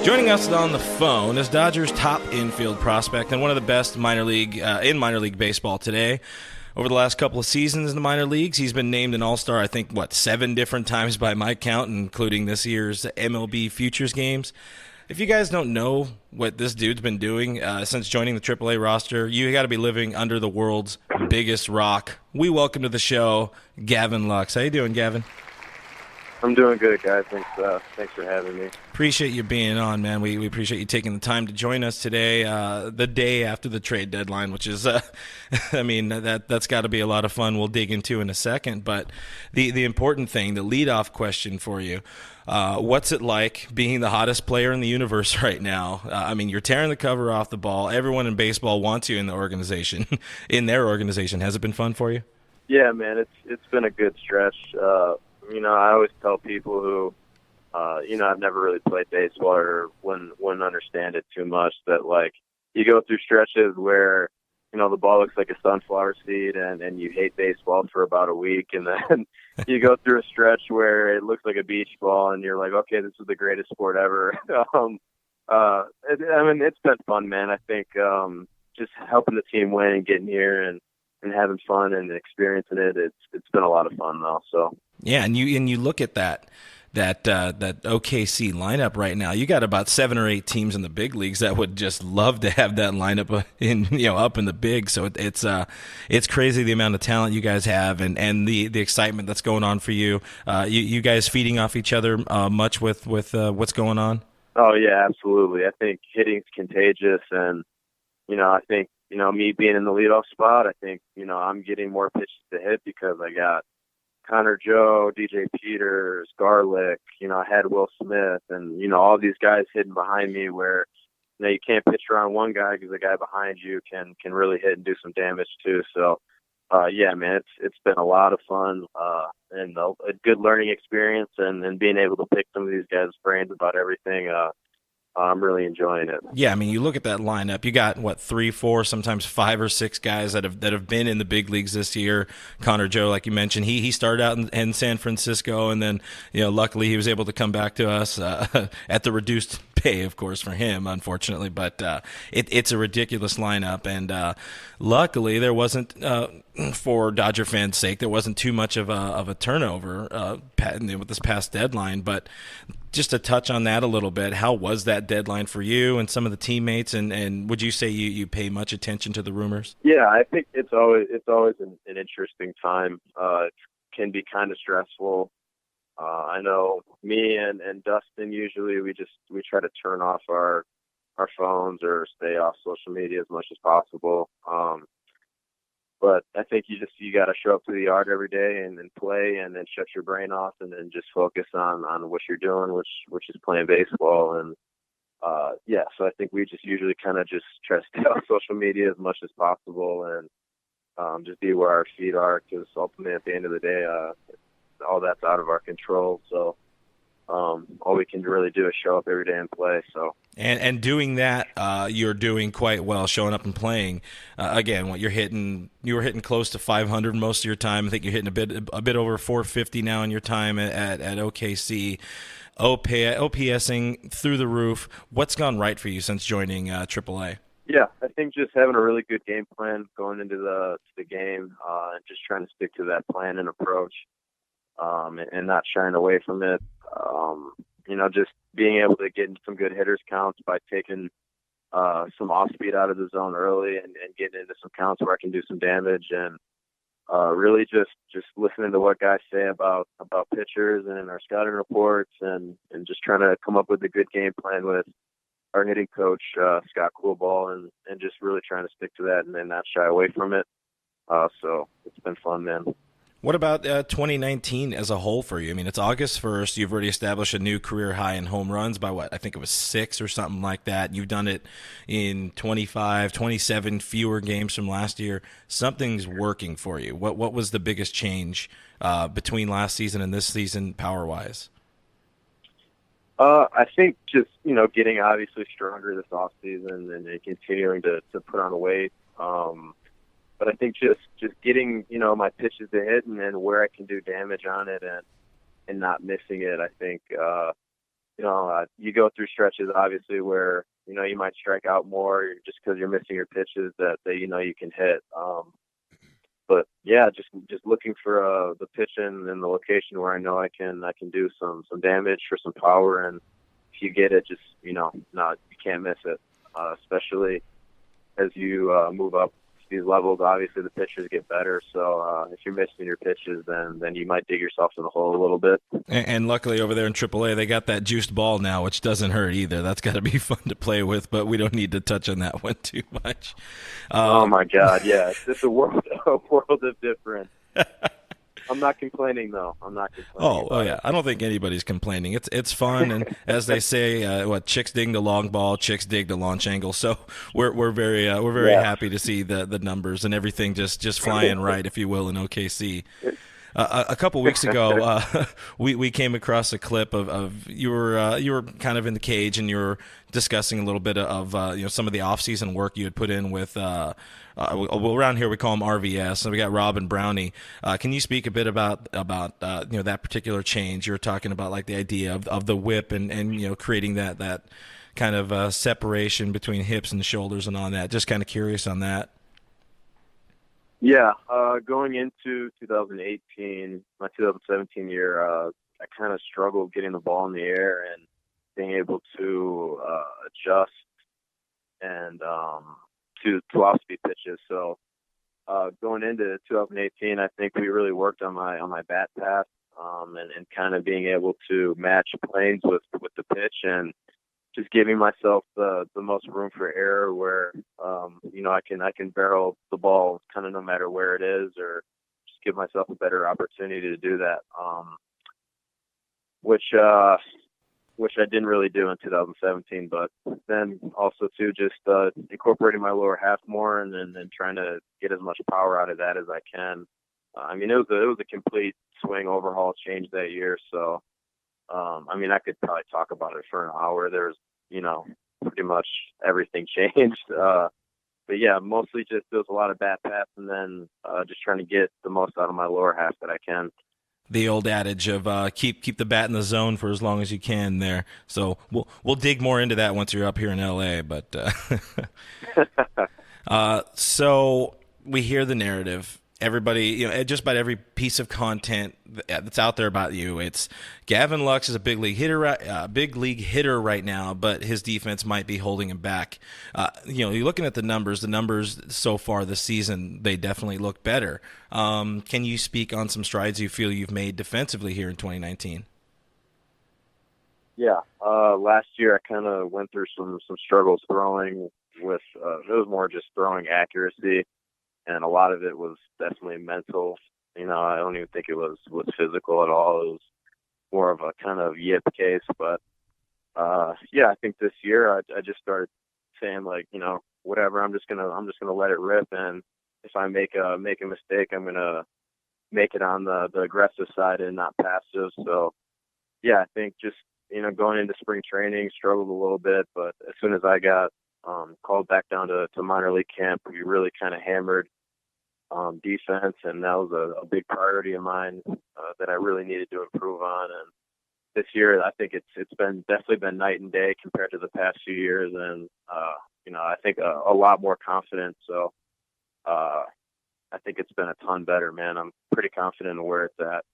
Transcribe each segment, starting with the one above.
Joining us on the phone is Dodgers' top infield prospect and one of the best in minor league baseball today. Over the last couple of seasons in the minor leagues, he's been named an All-Star, I think, 7 different times by my count, including this year's MLB Futures games. If you guys don't know what this dude's been doing since joining the AAA roster, you got to be living under the world's biggest rock. We welcome to the show Gavin Lux. How you doing, Gavin? I'm doing good, guys. Thanks for having me. Appreciate you being on, man. We appreciate you taking the time to join us today, the day after the trade deadline, which is, that's got to be a lot of fun. We'll dig into in a second. But the important thing, the leadoff question for you, what's it like being the hottest player in the universe right now? You're tearing the cover off the ball. Everyone in baseball wants you in the organization, in their organization. Has it been fun for you? Yeah, man. It's been a good stretch. I always tell people who, I've never really played baseball or wouldn't understand it too much that, you go through stretches where, the ball looks like a sunflower seed and you hate baseball for about a week. And then you go through a stretch where it looks like a beach ball and you're like, okay, this is the greatest sport ever. It's been fun, man. I think just helping the team win and getting here and having fun and experiencing it, it's been a lot of fun, though. So. Yeah, and you look at that OKC lineup right now. You got about 7 or 8 teams in the big leagues that would just love to have that lineup up in the big. So it's crazy the amount of talent you guys have and the excitement that's going on for you. You guys feeding off each other much with what's going on? Oh yeah, absolutely. I think hitting's contagious, and I think me being in the leadoff spot, I think I'm getting more pitches to hit because I got Connor Joe, DJ Peters, Garlick, I had Will Smith, and, all these guys hidden behind me where, you can't pitch around one guy because the guy behind you can really hit and do some damage too. So, yeah, man, it's been a lot of fun and a good learning experience and being able to pick some of these guys' brains about everything. I'm really enjoying it. Yeah, you look at that lineup. You got 3, 4, sometimes 5 or 6 guys that have been in the big leagues this year. Connor Joe, like you mentioned, he started out in San Francisco, and then luckily he was able to come back to us at the reduced pay, of course, for him, unfortunately. But it's a ridiculous lineup, and luckily there wasn't, for Dodger fans' sake, there wasn't too much of a turnover with this past deadline. But just to touch on that a little bit, how was that deadline for you and some of the teammates? And would you say you pay much attention to the rumors? Yeah, I think it's always an interesting time. It can be kind of stressful. I know me and Dustin, usually we try to turn off our phones or stay off social media as much as possible. But I think you got to show up to the yard every day and then play and then shut your brain off and then just focus on what you're doing, which is playing baseball. And so I think we just usually kind of just try to stay off social media as much as possible and just be where our feet are, because ultimately at the end of the day, all that's out of our control. So all we can really do is show up every day and play. So. And doing that, you're doing quite well, showing up and playing. Again, you were hitting close to 500 most of your time. I think you're hitting a bit over 450 now in your time at OKC. OPSing through the roof. What's gone right for you since joining AAA? Yeah, I think just having a really good game plan going into the game, and just trying to stick to that plan and approach, and not shying away from it. Just being able to get in some good hitters counts by taking some off speed out of the zone early and getting into some counts where I can do some damage, and really just listening to what guys say about pitchers and our scouting reports, and just trying to come up with a good game plan with our hitting coach, Scott Coolball, and just really trying to stick to that and then not shy away from it. So it's been fun, man. What about 2019 as a whole for you? It's August 1st. You've already established a new career high in home runs by I think it was 6 or something like that. You've done it in 25, 27 fewer games from last year. Something's working for you. What was the biggest change between last season and this season power-wise? I think just, getting obviously stronger this offseason and continuing to put on weight. But I think just getting, my pitches to hit and then where I can do damage on it and not missing it. I think you go through stretches obviously where you might strike out more just because you're missing your pitches that you can hit. But yeah, just looking for the pitch in the location where I know I can do some damage for some power, and if you get it, just not you can't miss it. Especially as you move up these levels, obviously the pitchers get better. So if you're missing your pitches, then you might dig yourself in the hole a little bit. And luckily over there in AAA, they got that juiced ball now, which doesn't hurt either. That's got to be fun to play with, but we don't need to touch on that one too much. Oh my God, yeah, it's a world of difference. I'm not complaining though. I'm not complaining. Oh yeah. I don't think anybody's complaining. It's fun, and as they say, chicks dig the long ball, chicks dig the launch angle. So we're very happy to see the numbers and everything just flying right, if you will, in OKC. A couple weeks ago, we came across a clip of you were kind of in the cage, and you were discussing a little bit of some of the off-season work you had put in with around here we call them RVS. So we got Rob and Brownie. Can you speak a bit about that particular change? You were talking about like the idea of the whip and creating that kind of separation between hips and shoulders and on that. Just kind of curious on that. Yeah, going into 2018, my 2017 year, I kind of struggled getting the ball in the air and being able to adjust and to off-speed pitches. So going into 2018, I think we really worked on my bat path and kind of being able to match planes with the pitch and just giving myself the most room for error where I can barrel the ball kind of no matter where it is, or just give myself a better opportunity to do that, which I didn't really do in 2017. But then also too just incorporating my lower half more and then trying to get as much power out of that as I can. It was a complete swing overhaul change that year. So I could probably talk about it for an hour. There's, pretty much everything changed. But yeah, mostly just there was a lot of bat path and then just trying to get the most out of my lower half that I can. The old adage of keep the bat in the zone for as long as you can there. So we'll dig more into that once you're up here in LA. But so we hear the narrative. Everybody, just about every piece of content that's out there about you, it's Gavin Lux is a big league hitter right now, but his defense might be holding him back. You're looking at the numbers so far this season, they definitely look better. Can you speak on some strides you feel you've made defensively here in 2019? Yeah, last year I kind of went through some struggles throwing with it was more just throwing accuracy. And a lot of it was definitely mental. I don't even think it was physical at all. It was more of a kind of yip case. But I think this year I just started saying whatever. I'm just gonna let it rip. And if I make a mistake, I'm gonna make it on the aggressive side and not passive. So yeah, I think just going into spring training struggled a little bit, but as soon as I got called back down to minor league camp, we really kind of hammered defense, and that was a big priority of mine that I really needed to improve on. And this year, I think it's definitely been night and day compared to the past few years, and I think a lot more confident. So I think it's been a ton better, man. I'm pretty confident in where it's at.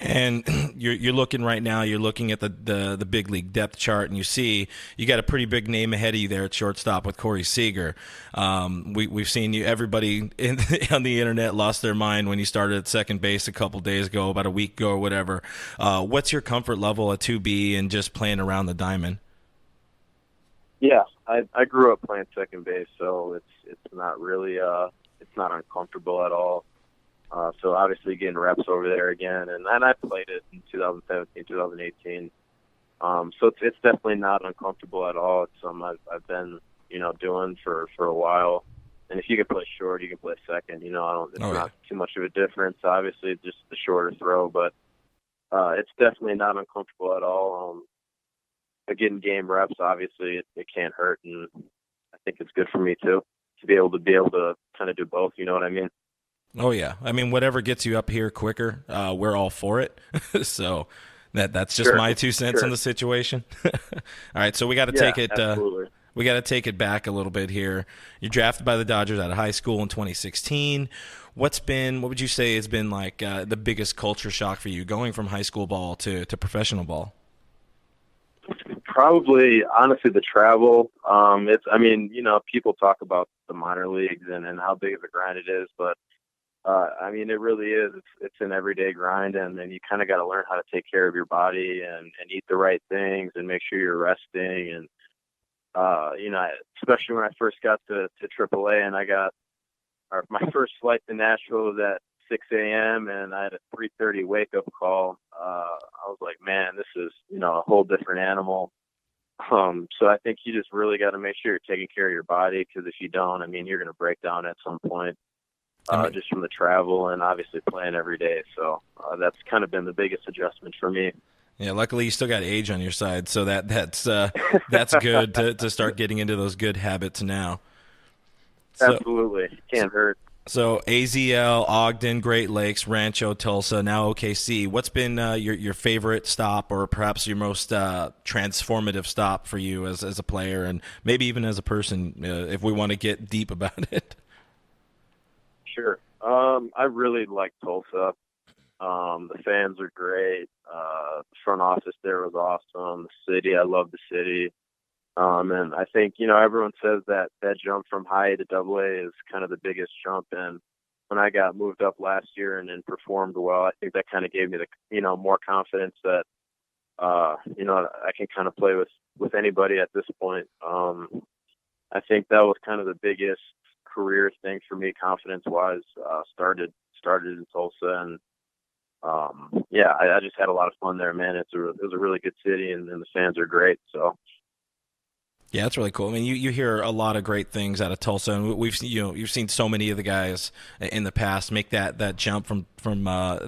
And you're looking right now. You're looking at the big league depth chart, and you see you got a pretty big name ahead of you there at shortstop with Corey Seager. We've seen you. Everybody on the internet lost their mind when you started at second base a couple days ago, about a week ago or whatever. What's your comfort level at 2B and just playing around the diamond? Yeah, I grew up playing second base, so it's not really it's not uncomfortable at all. So obviously getting reps over there again, and I played it in 2017, 2018. So it's definitely not uncomfortable at all. It's something I've been doing for a while. And if you can play short, you can play second. It's not too much of a difference. Obviously, it's just the shorter throw, but it's definitely not uncomfortable at all. But getting game reps, obviously, it can't hurt, and I think it's good for me too to be able to kind of do both. You know what I mean? Oh, yeah. Whatever gets you up here quicker, we're all for it. So That's just Sure, my 2 cents on sure. the situation. All right, so we got to Yeah, take it. absolutely. We got to take it back a little bit here. You're drafted by the Dodgers out of high school in 2016. What would you say has been like the biggest culture shock for you going from high school ball to professional ball? Probably, honestly, the travel. I mean, people talk about the minor leagues and how big of a grind it is, but I mean, it really is. It's an everyday grind, and then you kind of got to learn how to take care of your body and eat the right things and make sure you're resting. And especially when I first got to AAA, and my first flight to Nashville was at 6 a.m. and I had a 3:30 wake up call. I was like, man, this is a whole different animal. So I think you just really got to make sure you're taking care of your body, because if you don't, I mean, you're going to break down at some point, I mean, just from the travel and obviously playing every day. So that's kind of been the biggest adjustment for me. yeah, luckily you still got age on your side, so that's good to start getting into those good habits now. So Absolutely. Can't hurt. so AZL, Ogden, Great Lakes, Rancho, Tulsa, now OKC. What's been your favorite stop, or perhaps your most transformative stop for you as a player, and maybe even as a person, if we want to get deep about it? Sure. I really like Tulsa. The fans are great. The front office there was awesome. The city, I love the city. And I think, everyone says that jump from high to double A is kind of the biggest jump. And when I got moved up last year and performed well, I think that kind of gave me more confidence that, I can kind of play with anybody at this point. I think that was kind of the biggest career thing for me, confidence wise, started in Tulsa. And, yeah, I just had a lot of fun there, man. It was a really good city, and the fans are great. So. Yeah, that's really cool. I mean, you hear a lot of great things out of Tulsa, and you've seen so many of the guys in the past make that jump from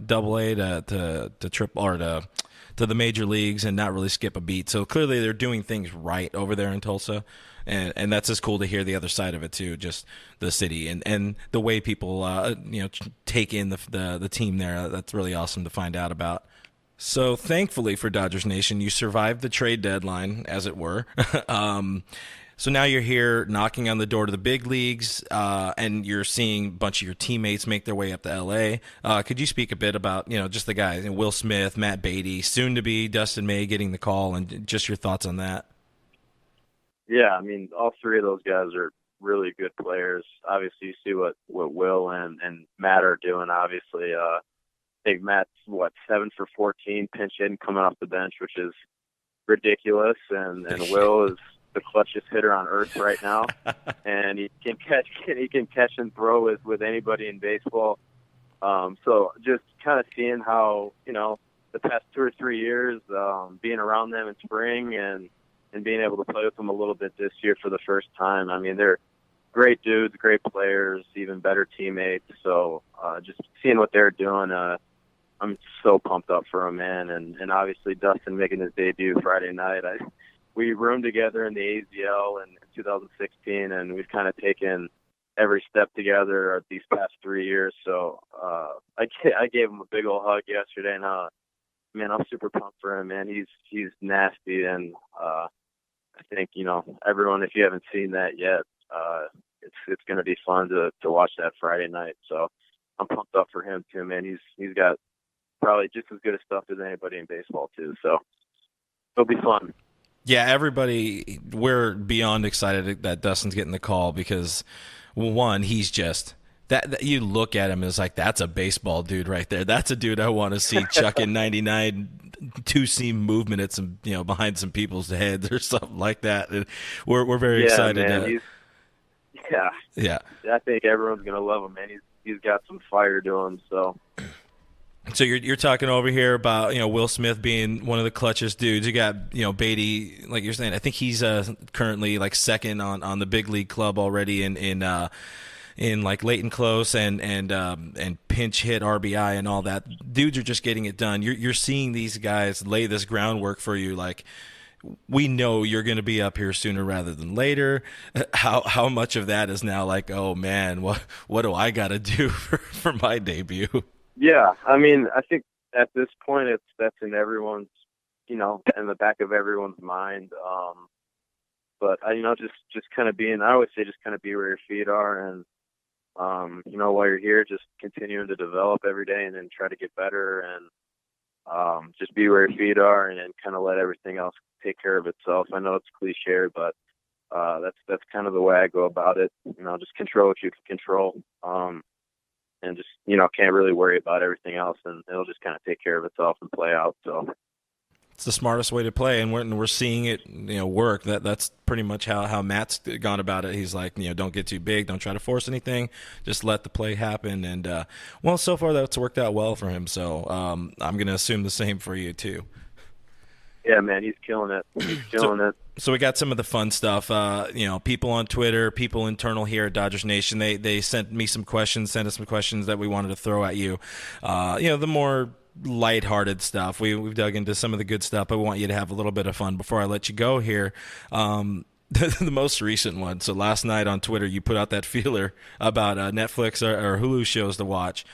Double A to triple, or to the major leagues, and not really skip a beat. So clearly they're doing things right over there in Tulsa, and that's just cool to hear the other side of it too, just the city and the way people take in the team there. That's really awesome to find out about. So thankfully for Dodgers Nation, you survived the trade deadline, as it were. So now you're here knocking on the door to the big leagues, and you're seeing a bunch of your teammates make their way up to L.A. Could you speak a bit about, just the guys, Will Smith, Matt Beatty, soon to be Dustin May getting the call, and just your thoughts on that? Yeah, I mean, all three of those guys are really good players. Obviously, you see what Will and Matt are doing, obviously. I think Matt's 7 for 14 pinch hitting coming off the bench, which is ridiculous. And Will is the clutchest hitter on earth right now, and he can catch and throw with anybody in baseball. So just kind of seeing how the past 2 or 3 years, being around them in spring and being able to play with them a little bit this year for the first time. I mean, they're great dudes, great players, even better teammates. So just seeing what they're doing. I'm so pumped up for him, man. And obviously Dustin making his debut Friday night. We roomed together in the AZL in 2016, and we've kind of taken every step together these past 3 years. So I gave him a big old hug yesterday, and man, I'm super pumped for him, man. He's nasty, and I think everyone, if you haven't seen that yet, it's going to be fun to watch that Friday night. So I'm pumped up for him too, man. He's got probably just as good a stuff as anybody in baseball too. So it'll be fun. Yeah, everybody, we're beyond excited that Dustin's getting the call because, one, he's just that you look at him and it's like, that's a baseball dude right there. That's a dude I want to see chucking 99 two-seam movement at some, behind some people's heads or something like that. And we're very excited. Man, yeah. I think everyone's gonna love him, man. He's got some fire to him. So you're talking over here about Will Smith being one of the clutchest dudes. You got Beatty, like you're saying. I think he's currently like second on the big league club already in like late and close and pinch hit RBI and all that. Dudes are just getting it done. You're seeing these guys lay this groundwork for you. Like, we know you're going to be up here sooner rather than later. How much of that is now like, oh man, what do I got to do for my debut? Yeah, I mean, I think at this point, that's in everyone's, in the back of everyone's mind. But just kind of I always say, just kind of be where your feet are, and while you're here, just continuing to develop every day, and then try to get better, and just be where your feet are, and then kind of let everything else take care of itself. I know it's cliche, but that's kind of the way I go about it. Just control what you can control, and just can't really worry about everything else, and it'll just kind of take care of itself and play out. So it's the smartest way to play, and we're seeing it work. That's pretty much how Matt's gone about it. He's like, don't get too big, don't try to force anything, just let the play happen. And well, so far that's worked out well for him. So I'm gonna assume the same for you too. Yeah, man, he's killing it. He's killing it. So we got some of the fun stuff. People on Twitter, people internal here at Dodgers Nation, they sent me some questions, sent us some questions that we wanted to throw at you. The more lighthearted stuff. We've dug into some of the good stuff, but we want you to have a little bit of fun before I let you go here. The most recent one. So last night on Twitter, you put out that feeler about Netflix or Hulu shows to watch.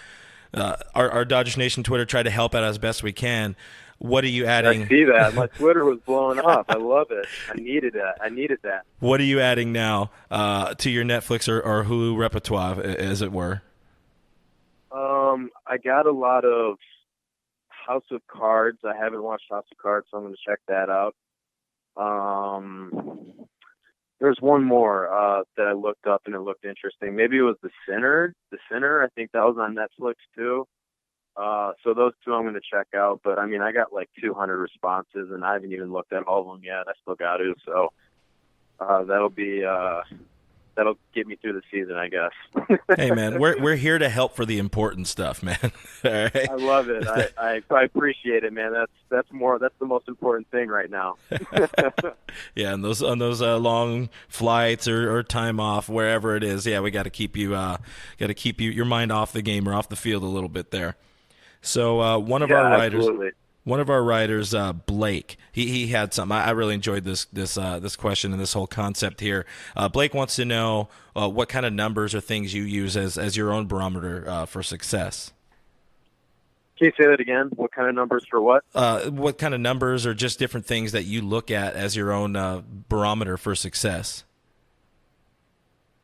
Our Dodgers Nation Twitter tried to help out as best we can. What are you adding? I see that. My Twitter was blowing up. I love it. I needed that. What are you adding now to your Netflix or Hulu repertoire, as it were? I got a lot of House of Cards. I haven't watched House of Cards, so I'm going to check that out. There's one more that I looked up, and it looked interesting. Maybe it was The Sinner. The Sinner, I think that was on Netflix too. So those two I'm going to check out. But, I got like 200 responses, and I haven't even looked at all of them yet. I still got to. So that'll get me through the season, I guess. Hey, man, we're here to help for the important stuff, man. All right? I love it. I appreciate it, man. That's the most important thing right now. Yeah, and on those long flights or time off, wherever it is, yeah, we got to keep you your mind off the game or off the field a little bit there. So one of our writers, Blake, he had something. I really enjoyed this question and this whole concept here. Blake wants to know what kind of numbers or things you use as your own barometer for success. Can you say that again? What kind of numbers for what? What kind of numbers or just different things that you look at as your own barometer for success?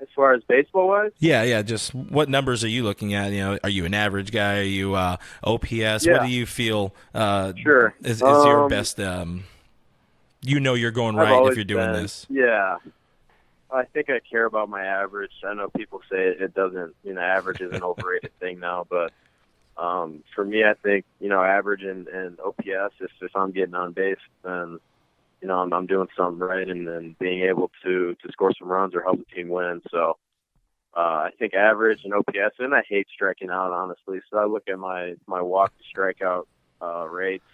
As far as baseball-wise? Yeah. Just what numbers are you looking at? Are you an average guy? Are you OPS? Yeah. What do you feel sure. is your best? You're going right if you're doing this. Yeah. I think I care about my average. I know people say it doesn't, average is an overrated thing now, but for me, I think, average and OPS, if I'm getting on base, then I'm doing something right, and then being able to score some runs or help the team win. So I think average and OPS, and I hate striking out, honestly. So I look at my walk to strikeout rates.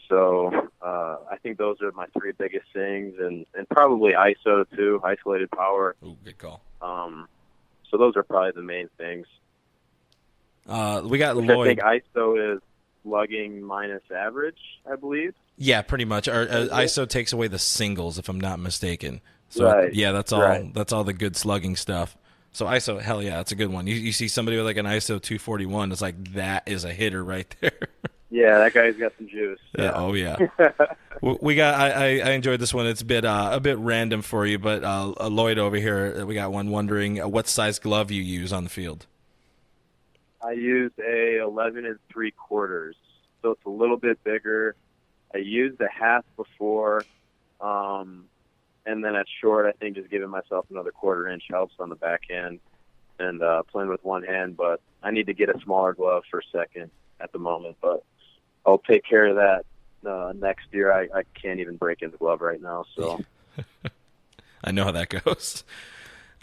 So I think those are my three biggest things, and probably ISO too, isolated power. Ooh, good call. So those are probably the main things. We got Which Lloyd. I think ISO is slugging minus average, I believe. Yeah, pretty much. Our ISO takes away the singles, if I'm not mistaken. So right. Yeah, that's all. Right. That's all the good slugging stuff. So ISO, hell yeah, that's a good one. You see somebody with like an ISO 241, it's like that is a hitter right there. Yeah, that guy's got some juice. Yeah. Oh yeah. We got. I enjoyed this one. It's a bit random for you, but Lloyd over here, we got one wondering what size glove you use on the field. I use a 11 3/4, so it's a little bit bigger. I used a half before, and then at short, I think just giving myself another 1/4 inch helps on the back end, and playing with one hand. But I need to get a smaller glove for second at the moment, but I'll take care of that next year. I can't even break in the glove right now, so. I know how that goes.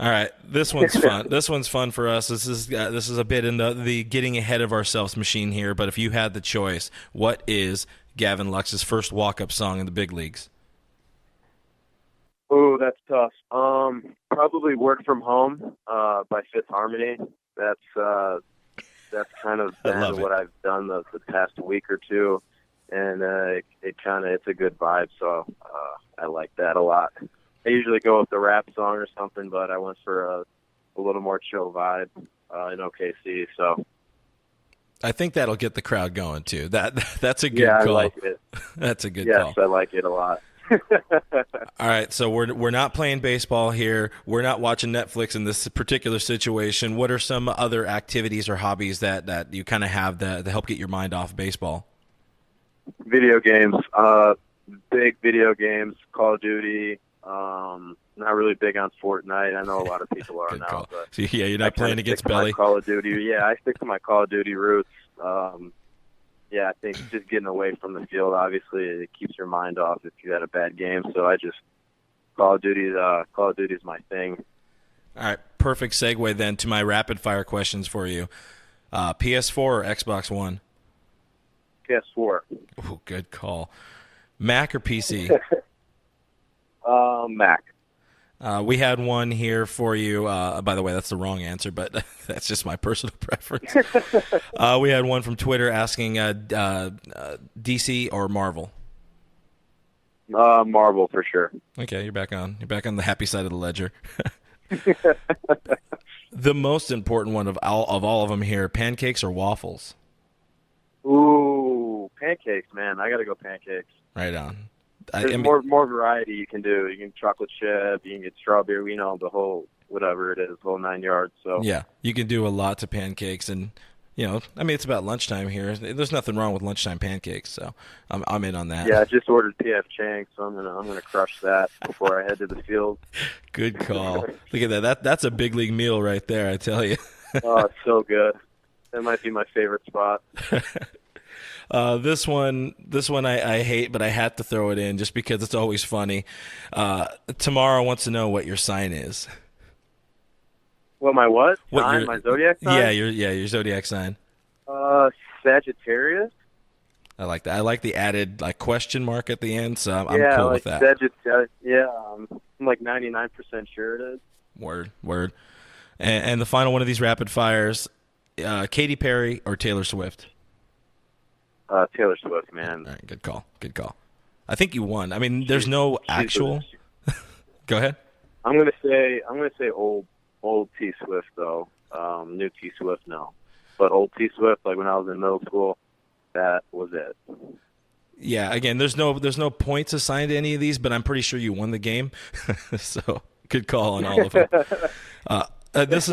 All right, this one's fun. This one's fun for us. This is a bit in the getting ahead of ourselves machine here. But if you had the choice, what is Gavin Lux's first walk-up song in the big leagues? Oh, that's tough. Probably "Work From Home" by Fifth Harmony. That's kind of been what I've done the past week or two, and it's a good vibe. So I like that a lot. I usually go with the rap song or something, but I went for a little more chill vibe in OKC. So I think that'll get the crowd going too. That's a good Yeah, I call. like it. That's a good Yes, call. I like it a lot. All right, so we're not playing baseball here. We're not watching Netflix in this particular situation. What are some other activities or hobbies that you kind of have that help get your mind off baseball? Video games, big video games, Call of Duty. Not really big on Fortnite. I know a lot of people are Good now, call. but So, yeah, you're not playing against Belly. Call of Duty. Yeah, I stick to my Call of Duty roots. Yeah, I think just getting away from the field, obviously, it keeps your mind off if you had a bad game. So I just Call of Duty is my thing. All right, perfect segue then to my rapid fire questions for you. PS4 or Xbox One? PS4. Oh, good call. Mac or PC? Mac. We had one here for you. By the way, that's the wrong answer, but that's just my personal preference. We had one from Twitter asking DC or Marvel. Marvel for sure. Okay, you're back on the happy side of the ledger. The most important one of all of them here: pancakes or waffles? Ooh, pancakes, man. I gotta go pancakes. Right on. There's more variety you can do. You can chocolate chip, you can get strawberry, the whole whatever it is, whole 9 yards. So yeah, you can do a lot to pancakes, and it's about lunchtime here. There's nothing wrong with lunchtime pancakes, so I'm in on that. Yeah, I just ordered PF Chang, so I'm gonna crush that before I head to the field. Good call. Look at that. That's a big league meal right there, I tell you. Oh, it's so good. That might be my favorite spot. This one I hate, but I had to throw it in just because it's always funny. Tomorrow wants to know what your sign is. What my what? Sign? My zodiac sign? Yeah, your zodiac sign. Sagittarius. I like that. I like the added question mark at the end, so I'm cool with that. Sagittarius. Yeah, I'm like 99% sure it is. Word. And the final one of these rapid fires: Katy Perry or Taylor Swift? Taylor Swift, man. All right, good call. I think you won. I mean, there's no actual. Go ahead. I'm gonna say old T Swift though. New T Swift, no. But old T Swift, like when I was in middle school, that was it. Yeah. Again, there's no points assigned to any of these, but I'm pretty sure you won the game. So good call on all of them. This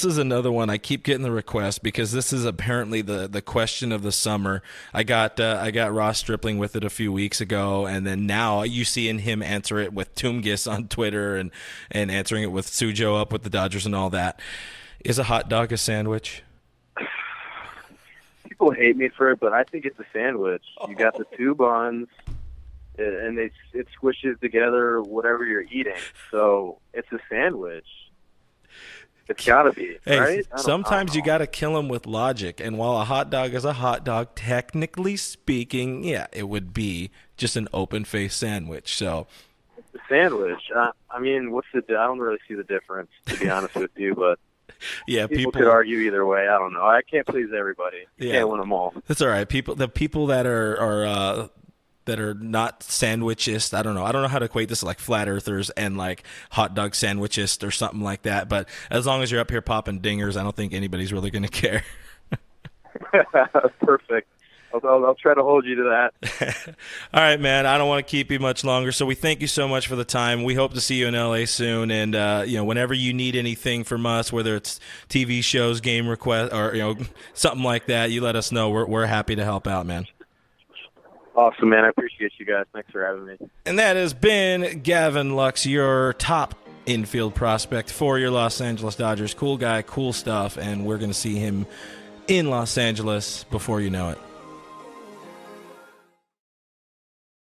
is another one. I keep getting the request because this is apparently the question of the summer. I got Ross Stripling with it a few weeks ago, and then now you see him answer it with Toomgis on Twitter and answering it with Sujo up with the Dodgers and all that. Is a hot dog a sandwich? People hate me for it, but I think it's a sandwich. You got the two buns, and it squishes together whatever you're eating. So it's a sandwich. It's got to be, right? Sometimes you got to kill them with logic. And while a hot dog is a hot dog, technically speaking, yeah, it would be just an open-faced sandwich. So, it's a sandwich. I mean, I don't really see the difference, to be honest with you. But yeah, people could argue either way. I don't know. I can't please everybody. You can't win them all. That's all right. The people that are not sandwichist. I don't know how to equate this to like flat earthers and like hot dog sandwichist or something like that. But as long as you're up here popping dingers, I don't think anybody's really going to care. Perfect. I'll try to hold you to that. All right, man. I don't want to keep you much longer. So we thank you so much for the time. We hope to see you in LA soon. And, whenever you need anything from us, whether it's TV shows, game requests, or, something like that, you let us know. We're happy to help out, man. Awesome, man. I appreciate you guys. Thanks for having me. And that has been Gavin Lux, your top infield prospect for your Los Angeles Dodgers. Cool guy, cool stuff, and we're going to see him in Los Angeles before you know it.